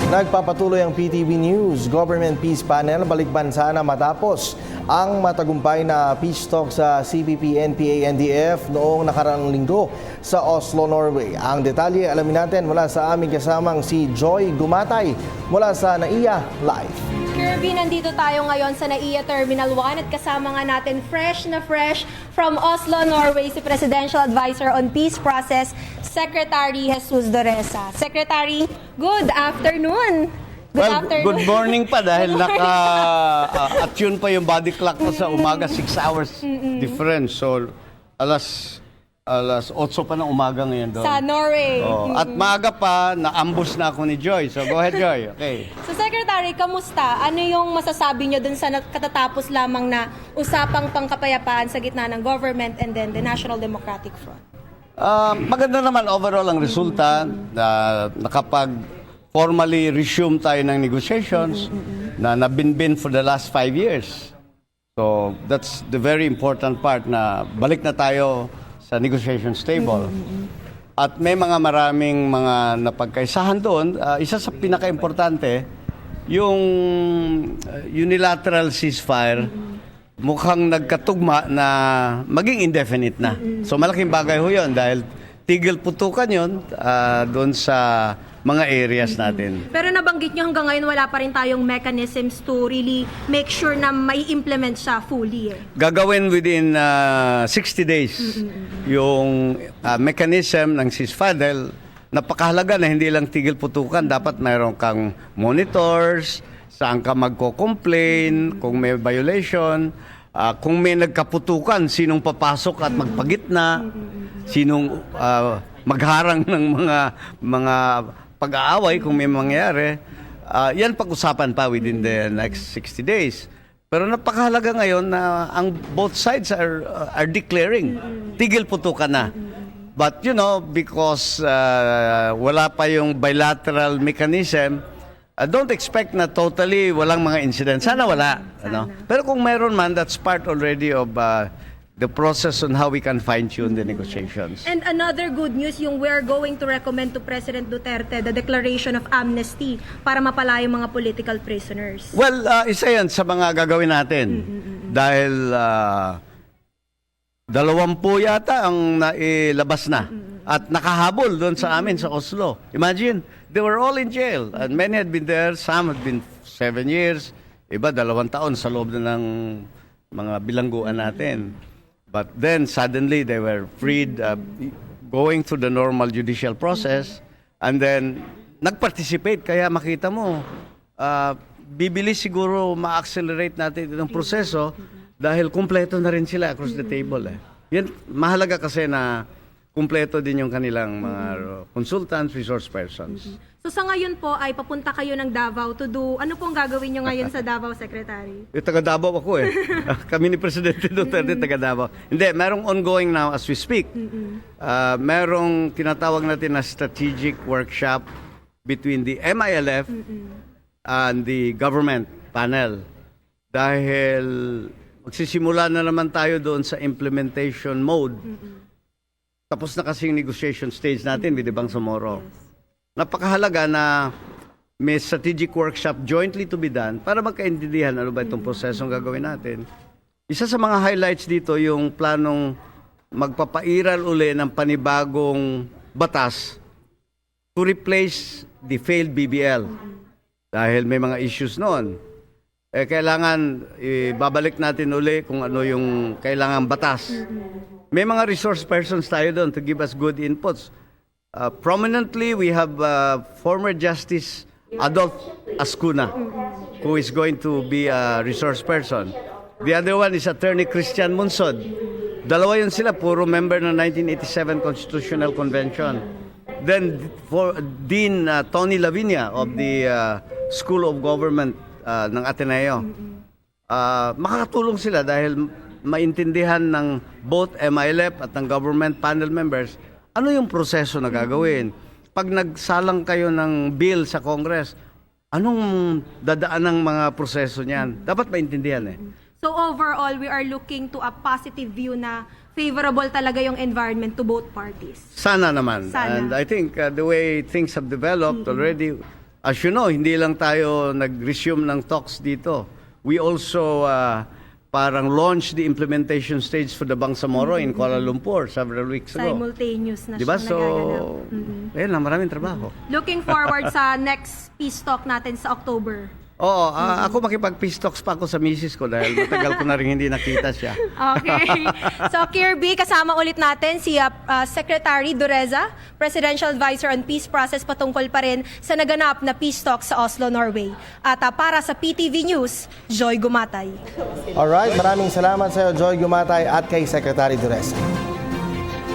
Nagpapatuloy ang PTV News Government Peace Panel balikbansa na matapos ang matagumpay na peace talk sa CPP, NPA, NDF noong nakaraang linggo sa Oslo, Norway. Ang detalye alamin natin mula sa aming kasamang si Joy Gumatay mula sa NAIA Live. Kirby, nandito tayo ngayon sa NAIA Terminal 1 at kasama nga natin fresh from Oslo, Norway, si Presidential Advisor on Peace Process, Secretary Jesus Doresa. Secretary, good afternoon. Good morning pa dahil naka-attune pa yung body clock ko sa umaga, 6 hours difference. So, alas 8 pa ng umaga ngayon doon. Sa Norway. Oh, at maaga pa, na-ambush na ako ni Joy. So, go ahead, Joy. Okay. So, Secretary, kamusta? Ano yung masasabi nyo dun sa katatapos lamang na usapang pangkapayapaan sa gitna ng government and then the National Democratic Front? Maganda naman overall ang resulta na nakapag formally resume tayo ng negotiations na nabinbin for the last 5 years. So that's the very important part na balik na tayo sa negotiations table. At may maraming mga napagkaisahan doon. Isa sa pinaka-importante, yung unilateral ceasefire mukhang nagkatugma na maging indefinite na. So malaking bagay ho yun dahil tigil putukan yun doon sa mga areas natin. Pero nabanggit nyo hanggang ngayon wala pa rin tayong mechanisms to really make sure na mai-implement siya fully. Gagawin within 60 days yung mechanism ng ceasefire dahil napakahalaga na hindi lang tigil putukan. Dapat mayroon kang monitors, saan ka magko-complain, kung may violation, kung may nagkaputukan, sinong papasok at magpagitna, sinong magharang ng mga pag-aaway kung may mangyayari. Yan pag-usapan pa within the next 60 days. Pero napakahalaga ngayon na ang both sides are declaring tigil putukan na. But you know, because wala pa yung bilateral mechanism, don't expect na totally walang mga incidents. Sana wala. Ano? Pero kung mayroon man, that's part already of the process on how we can fine-tune the negotiations. And another good news, yung we're going to recommend to President Duterte the declaration of amnesty para mapalaya yung mga political prisoners. Well, isa yan sa mga gagawin natin. Dahil 20 yata ang nailabas na. At nakahabol doon sa amin sa Oslo. Imagine, they were all in jail. And many had been there. Some had been 7 years. Iba, 2 taon sa loob na ng mga bilangguan natin. But then, suddenly, they were freed, going through the normal judicial process. And then, nag-participate. Kaya makita mo, bibilis siguro ma-accelerate natin itong proseso dahil kumpleto na rin sila across the table. Yan, mahalaga kasi na kumpleto din yung kanilang mga consultants, resource persons. So sa ngayon po ay papunta kayo ng Davao to do, ano pong gagawin nyo ngayon sa Davao, Secretary? Taga Davao ako Kami ni Presidente Duterte, taga Davao. Hindi, merong ongoing now as we speak. Merong tinatawag natin na strategic workshop between the MILF and the government panel. Dahil magsisimula na naman tayo doon sa implementation mode. Tapos na kasing negotiation stage natin with the Bangsamoro. Napakahalaga na may strategic workshop jointly to be done para magkaintindihan ano ba itong prosesong gagawin natin. Isa sa mga highlights dito yung planong magpapairal uli ng panibagong batas to replace the failed BBL. Dahil may mga issues noon. Kailangan babalik natin uli kung ano yung kailangan batas. May mga resource persons tayo doon to give us good inputs. Prominently, we have former Justice Adolf Ascuna, who is going to be a resource person. The other one is Attorney Christian Munsod. Dalawa yun sila, puro member ng 1987 Constitutional Convention. Then, for Dean Tony Lavinia of the School of Government ng Ateneo. Makakatulong sila dahil maintindihan ng both MILF at ng government panel members ano yung proseso na gagawin. Pag nagsalang kayo ng bill sa Congress, anong dadaan ng mga proseso niyan? Dapat maintindihan So overall, we are looking to a positive view na favorable talaga yung environment to both parties. Sana naman. Sana. And I think the way things have developed already, as you know, hindi lang tayo nag-resume ng talks dito. We also parang launched the implementation stage for the Bangsamoro in Kuala Lumpur several weeks ago. Simultaneous na Diba? siya So, nagaganap. ayun lang, maraming trabaho. Looking forward sa next peace talk natin sa October. Oo, ako makipag-peace talks pa ako sa misis ko dahil matagal ko na rin hindi nakita siya. Okay. So, Kirby, kasama ulit natin si Secretary Dureza, Presidential Advisor on Peace Process, patungkol pa rin sa naganap na peace talk sa Oslo, Norway. At para sa PTV News, Joy Gumatay. Alright, maraming salamat sa iyo, Joy Gumatay, at kay Secretary Dureza.